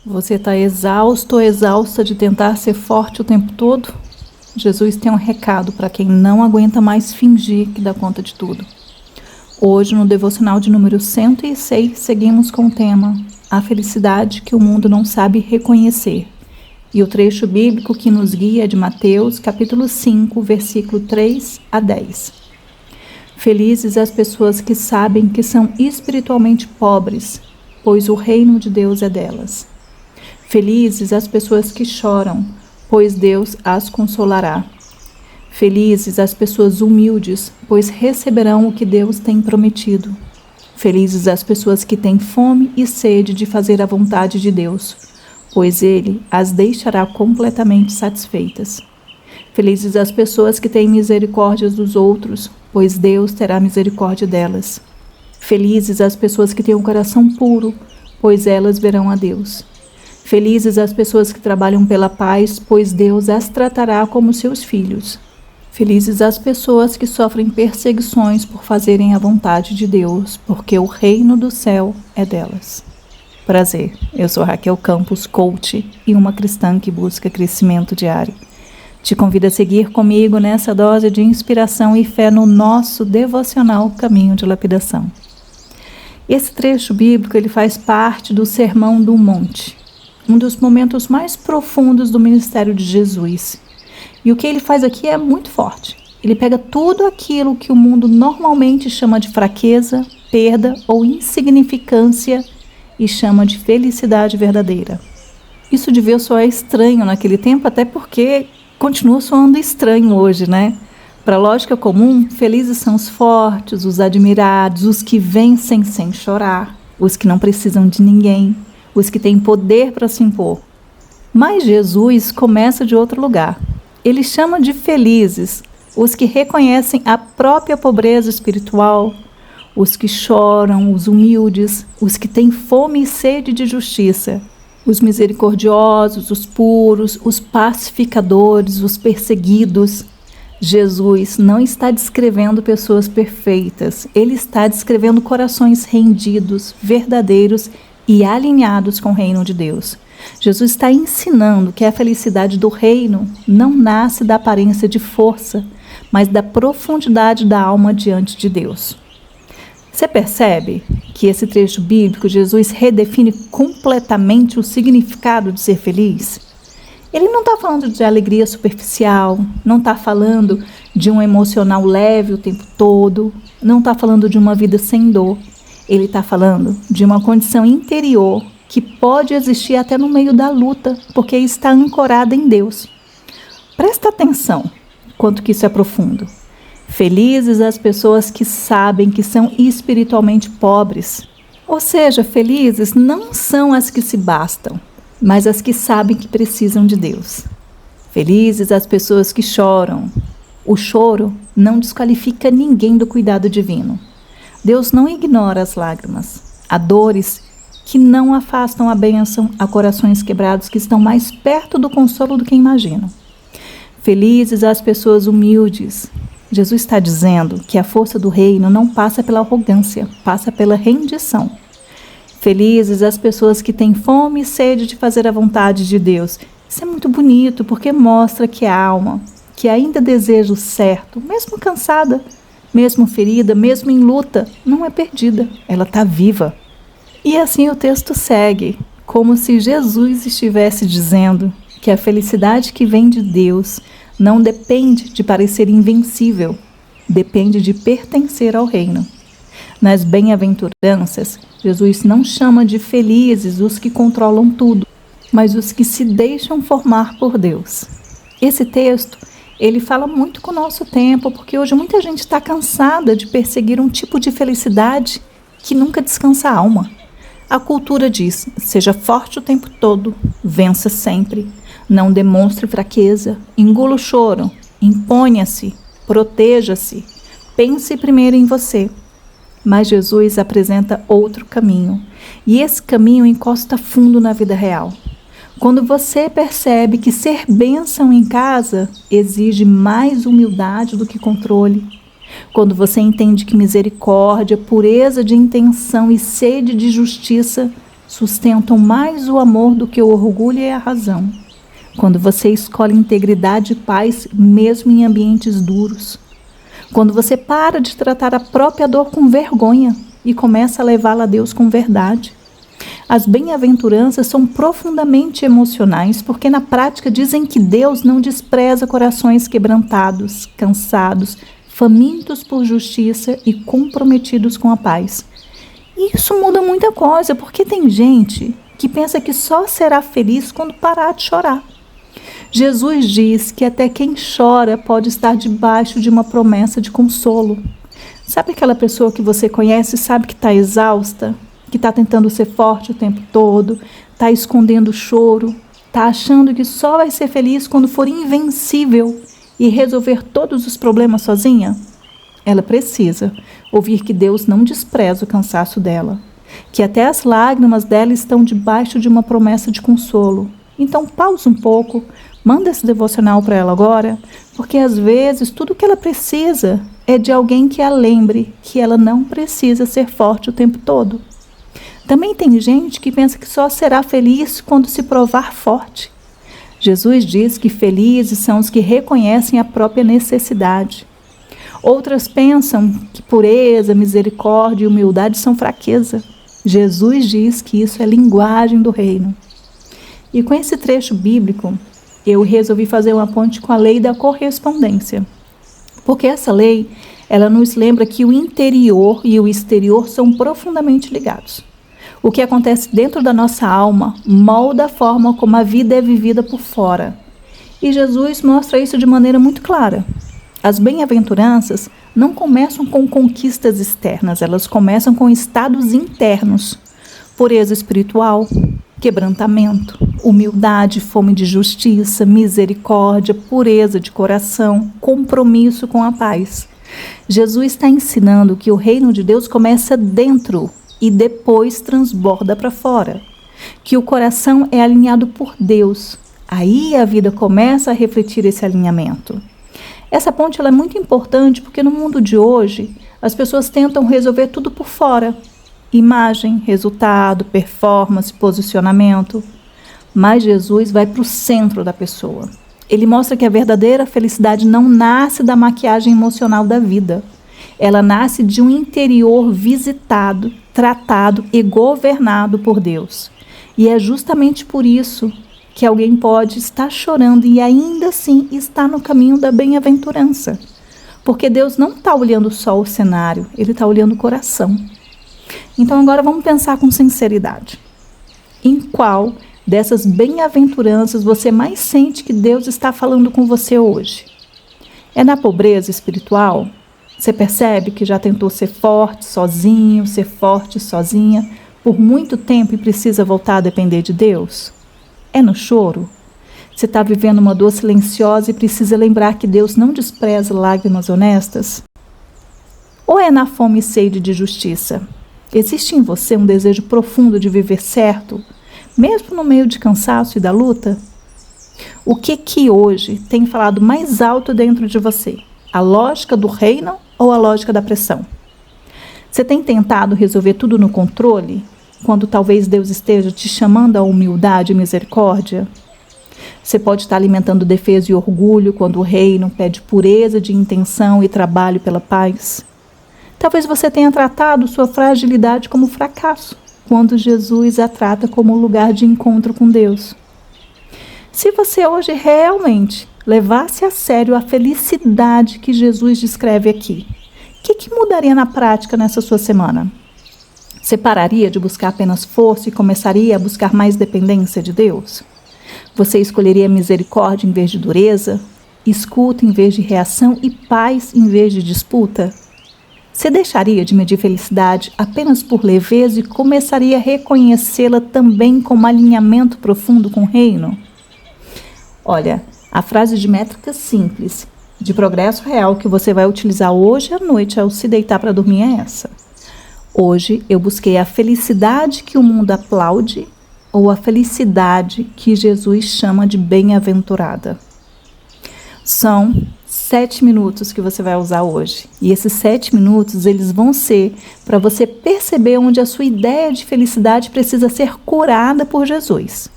Você está exausto ou exausta de tentar ser forte o tempo todo? Jesus tem um recado para quem não aguenta mais fingir que dá conta de tudo. Hoje, no devocional de número 106, seguimos com o tema A Felicidade que o Mundo Não Sabe Reconhecer. E o trecho bíblico que nos guia é de Mateus, capítulo 5, versículo 3 a 10. Felizes as pessoas que sabem que são espiritualmente pobres, pois o reino de Deus é delas. Felizes as pessoas que choram, pois Deus as consolará. Felizes as pessoas humildes, pois receberão o que Deus tem prometido. Felizes as pessoas que têm fome e sede de fazer a vontade de Deus, pois Ele as deixará completamente satisfeitas. Felizes as pessoas que têm misericórdia dos outros, pois Deus terá misericórdia delas. Felizes as pessoas que têm um coração puro, pois elas verão a Deus. Felizes as pessoas que trabalham pela paz, pois Deus as tratará como seus filhos. Felizes as pessoas que sofrem perseguições por fazerem a vontade de Deus, porque o reino do céu é delas. Prazer, eu sou Raquel Campos, coach e uma cristã que busca crescimento diário. Te convido a seguir comigo nessa dose de inspiração e fé no nosso devocional Caminho de Lapidação. Esse trecho bíblico ele faz parte do Sermão do Monte, um dos momentos mais profundos do ministério de Jesus. E o que ele faz aqui é muito forte. Ele pega tudo aquilo que o mundo normalmente chama de fraqueza, perda ou insignificância e chama de felicidade verdadeira. Isso devia soar estranho naquele tempo, até porque continua soando estranho hoje, né? Para a lógica comum, felizes são os fortes, os admirados, os que vencem sem chorar, os que não precisam de ninguém, os que têm poder para se impor. Mas Jesus começa de outro lugar. Ele chama de felizes os que reconhecem a própria pobreza espiritual, os que choram, os humildes, os que têm fome e sede de justiça, os misericordiosos, os puros, os pacificadores, os perseguidos. Jesus não está descrevendo pessoas perfeitas, ele está descrevendo corações rendidos, verdadeiros e alinhados com o reino de Deus. Jesus está ensinando que a felicidade do reino não nasce da aparência de força, mas da profundidade da alma diante de Deus. Você percebe que esse trecho bíblico, Jesus redefine completamente o significado de ser feliz? Ele não está falando de alegria superficial, não está falando de um emocional leve o tempo todo, não está falando de uma vida sem dor. Ele está falando de uma condição interior que pode existir até no meio da luta, porque está ancorada em Deus. Presta atenção quanto que isso é profundo. Felizes as pessoas que sabem que são espiritualmente pobres. Ou seja, felizes não são as que se bastam, mas as que sabem que precisam de Deus. Felizes as pessoas que choram. O choro não desqualifica ninguém do cuidado divino. Deus não ignora as lágrimas. Há dores que não afastam a bênção a corações quebrados que estão mais perto do consolo do que imaginam. Felizes as pessoas humildes. Jesus está dizendo que a força do reino não passa pela arrogância, passa pela rendição. Felizes as pessoas que têm fome e sede de fazer a vontade de Deus. Isso é muito bonito porque mostra que a alma, que ainda deseja o certo, mesmo cansada, mesmo ferida, mesmo em luta, não é perdida, ela está viva. E assim o texto segue, como se Jesus estivesse dizendo que a felicidade que vem de Deus não depende de parecer invencível, depende de pertencer ao reino. Nas bem-aventuranças, Jesus não chama de felizes os que controlam tudo, mas os que se deixam formar por Deus. Esse texto ele fala muito com o nosso tempo, porque hoje muita gente está cansada de perseguir um tipo de felicidade que nunca descansa a alma. A cultura diz, seja forte o tempo todo, vença sempre, não demonstre fraqueza, engula o choro, imponha-se, proteja-se, pense primeiro em você. Mas Jesus apresenta outro caminho, e esse caminho encosta fundo na vida real. Quando você percebe que ser bênção em casa exige mais humildade do que controle, quando você entende que misericórdia, pureza de intenção e sede de justiça sustentam mais o amor do que o orgulho e a razão. Quando você escolhe integridade e paz, mesmo em ambientes duros. Quando você para de tratar a própria dor com vergonha e começa a levá-la a Deus com verdade. As bem-aventuranças são profundamente emocionais, porque na prática dizem que Deus não despreza corações quebrantados, cansados, famintos por justiça e comprometidos com a paz. E isso muda muita coisa, porque tem gente que pensa que só será feliz quando parar de chorar. Jesus diz que até quem chora pode estar debaixo de uma promessa de consolo. Sabe aquela pessoa que você conhece e sabe que está exausta? Que está tentando ser forte o tempo todo, está escondendo o choro, está achando que só vai ser feliz quando for invencível e resolver todos os problemas sozinha? Ela precisa ouvir que Deus não despreza o cansaço dela, que até as lágrimas dela estão debaixo de uma promessa de consolo. Então pausa um pouco, manda esse devocional para ela agora, porque às vezes tudo que ela precisa é de alguém que a lembre que ela não precisa ser forte o tempo todo. Também tem gente que pensa que só será feliz quando se provar forte. Jesus diz que felizes são os que reconhecem a própria necessidade. Outras pensam que pureza, misericórdia e humildade são fraqueza. Jesus diz que isso é linguagem do reino. E com esse trecho bíblico, eu resolvi fazer uma ponte com a lei da correspondência. Porque essa lei, ela nos lembra que o interior e o exterior são profundamente ligados. O que acontece dentro da nossa alma molda a forma como a vida é vivida por fora. E Jesus mostra isso de maneira muito clara. As bem-aventuranças não começam com conquistas externas, elas começam com estados internos. Pureza espiritual, quebrantamento, humildade, fome de justiça, misericórdia, pureza de coração, compromisso com a paz. Jesus está ensinando que o reino de Deus começa dentro e depois transborda para fora. Que o coração é alinhado por Deus. Aí a vida começa a refletir esse alinhamento. Essa ponte ela é muito importante porque no mundo de hoje as pessoas tentam resolver tudo por fora. Imagem, resultado, performance, posicionamento. Mas Jesus vai para o centro da pessoa. Ele mostra que a verdadeira felicidade não nasce da maquiagem emocional da vida. Ela nasce de um interior visitado, tratado e governado por Deus. E é justamente por isso que alguém pode estar chorando e ainda assim está no caminho da bem-aventurança. Porque Deus não está olhando só o cenário, Ele está olhando o coração. Então agora vamos pensar com sinceridade. Em qual dessas bem-aventuranças você mais sente que Deus está falando com você hoje? É na pobreza espiritual? Você percebe que já tentou ser forte sozinho, ser forte sozinha por muito tempo e precisa voltar a depender de Deus? É no choro? Você está vivendo uma dor silenciosa e precisa lembrar que Deus não despreza lágrimas honestas? Ou é na fome e sede de justiça? Existe em você um desejo profundo de viver certo, mesmo no meio de cansaço e da luta? O que hoje tem falado mais alto dentro de você? A lógica do reino ou a lógica da pressão? Você tem tentado resolver tudo no controle, quando talvez Deus esteja te chamando à humildade e misericórdia? Você pode estar alimentando defesa e orgulho quando o reino pede pureza de intenção e trabalho pela paz? Talvez você tenha tratado sua fragilidade como fracasso, quando Jesus a trata como lugar de encontro com Deus. Se você hoje realmente levasse a sério a felicidade que Jesus descreve aqui, o que mudaria na prática nessa sua semana? Você pararia de buscar apenas força e começaria a buscar mais dependência de Deus? Você escolheria misericórdia em vez de dureza, escuta em vez de reação e paz em vez de disputa? Você deixaria de medir felicidade apenas por leveza e começaria a reconhecê-la também como alinhamento profundo com o reino? Olha, a frase de métrica simples, de progresso real que você vai utilizar hoje à noite ao se deitar para dormir é essa. Hoje eu busquei a felicidade que o mundo aplaude ou a felicidade que Jesus chama de bem-aventurada. São 7 minutos que você vai usar hoje. E esses 7 minutos, eles vão ser para você perceber onde a sua ideia de felicidade precisa ser curada por Jesus.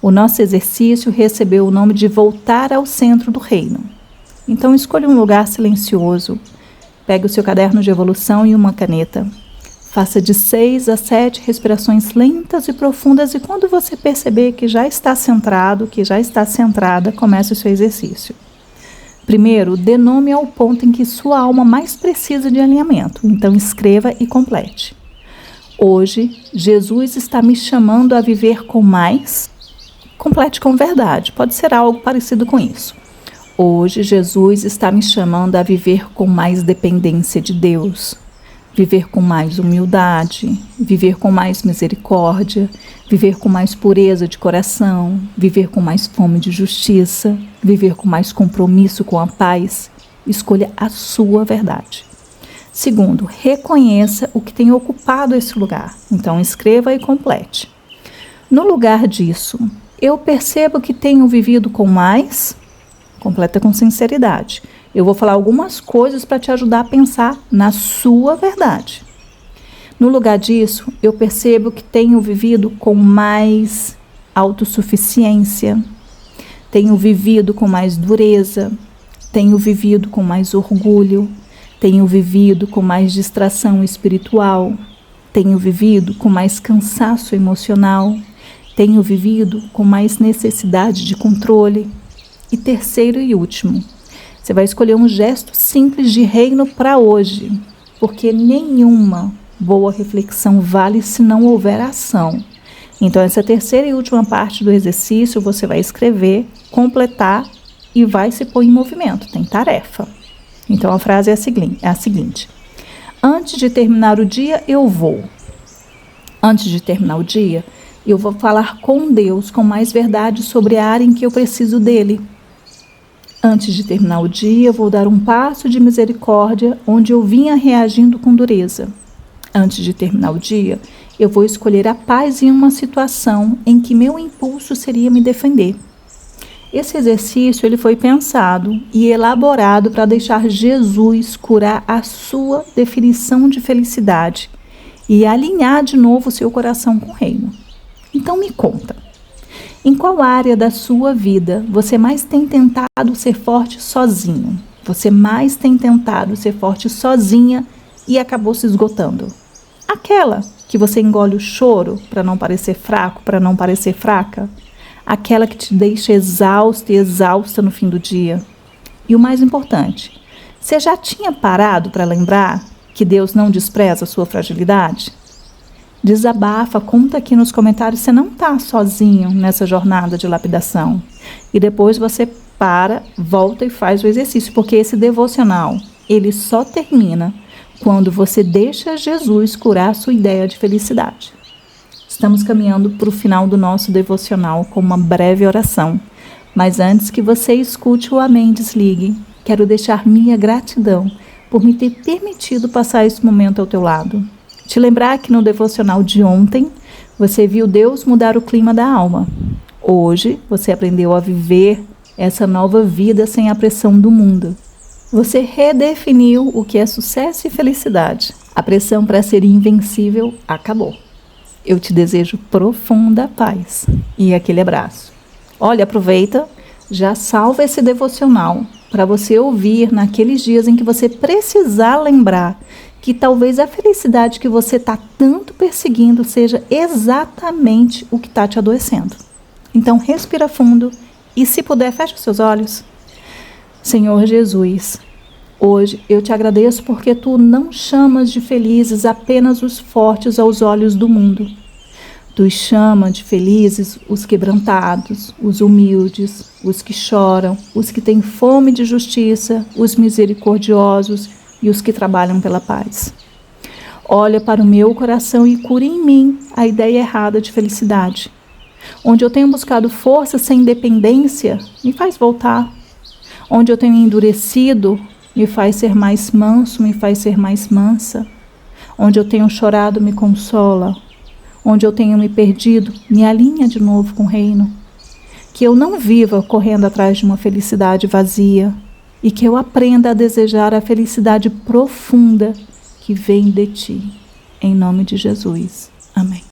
O nosso exercício recebeu o nome de voltar ao centro do reino. Então escolha um lugar silencioso, pegue o seu caderno de evolução e uma caneta. Faça de 6 a 7 respirações lentas e profundas e quando você perceber que já está centrado, que já está centrada, comece o seu exercício. Primeiro, dê nome ao ponto em que sua alma mais precisa de alinhamento. Então escreva e complete. Hoje, Jesus está me chamando a viver com mais. Complete com verdade, pode ser algo parecido com isso. Hoje, Jesus está me chamando a viver com mais dependência de Deus, viver com mais humildade, viver com mais misericórdia, viver com mais pureza de coração, viver com mais fome de justiça, viver com mais compromisso com a paz. Escolha a sua verdade. Segundo, reconheça o que tem ocupado esse lugar. Então, escreva e complete. No lugar disso, eu percebo que tenho vivido com mais. Completa com sinceridade. Eu vou falar algumas coisas para te ajudar a pensar na sua verdade. No lugar disso, eu percebo que tenho vivido com mais autossuficiência, tenho vivido com mais dureza, tenho vivido com mais orgulho, tenho vivido com mais distração espiritual, tenho vivido com mais cansaço emocional, tenho vivido com mais necessidade de controle. E terceiro e último, você vai escolher um gesto simples de reino para hoje, porque nenhuma boa reflexão vale se não houver ação. Então, essa terceira e última parte do exercício, você vai escrever, completar e vai se pôr em movimento, tem tarefa. Então, a frase é a seguinte: antes de terminar o dia, eu vou. Antes de terminar o dia, eu vou falar com Deus com mais verdade sobre a área em que eu preciso dele. Antes de terminar o dia, eu vou dar um passo de misericórdia onde eu vinha reagindo com dureza. Antes de terminar o dia, eu vou escolher a paz em uma situação em que meu impulso seria me defender. Esse exercício ele foi pensado e elaborado para deixar Jesus curar a sua definição de felicidade e alinhar de novo o seu coração com o reino. Então me conta. Em qual área da sua vida você mais tem tentado ser forte sozinho? Você mais tem tentado ser forte sozinha e acabou se esgotando? Aquela que você engole o choro para não parecer fraco, para não parecer fraca? Aquela que te deixa exausta e exausta no fim do dia? E o mais importante, você já tinha parado para lembrar que Deus não despreza a sua fragilidade? Desabafa, conta aqui nos comentários, você não está sozinho nessa jornada de lapidação. E depois você para, volta e faz o exercício, porque esse devocional, ele só termina quando você deixa Jesus curar a sua ideia de felicidade. Estamos caminhando para o final do nosso devocional com uma breve oração. Mas antes que você escute o Amém Desligue, quero deixar minha gratidão por me ter permitido passar esse momento ao teu lado. Te lembrar que no devocional de ontem, você viu Deus mudar o clima da alma. Hoje, você aprendeu a viver essa nova vida sem a pressão do mundo. Você redefiniu o que é sucesso e felicidade. A pressão para ser invencível acabou. Eu te desejo profunda paz e aquele abraço. Olha, aproveita, já salva esse devocional para você ouvir naqueles dias em que você precisar lembrar que talvez a felicidade que você está tanto perseguindo seja exatamente o que está te adoecendo. Então, respira fundo e, se puder, feche os seus olhos. Senhor Jesus, hoje eu te agradeço porque tu não chamas de felizes apenas os fortes aos olhos do mundo. Tu chama de felizes os quebrantados, os humildes, os que choram, os que têm fome de justiça, os misericordiosos e os que trabalham pela paz. Olha para o meu coração e cura em mim a ideia errada de felicidade. Onde eu tenho buscado força sem dependência, me faz voltar. Onde eu tenho endurecido, me faz ser mais manso, me faz ser mais mansa. Onde eu tenho chorado, me consola. Onde eu tenho me perdido, me alinha de novo com o reino. que eu não viva correndo atrás de uma felicidade vazia e que eu aprenda a desejar a felicidade profunda que vem de Ti. Em nome de Jesus. Amém.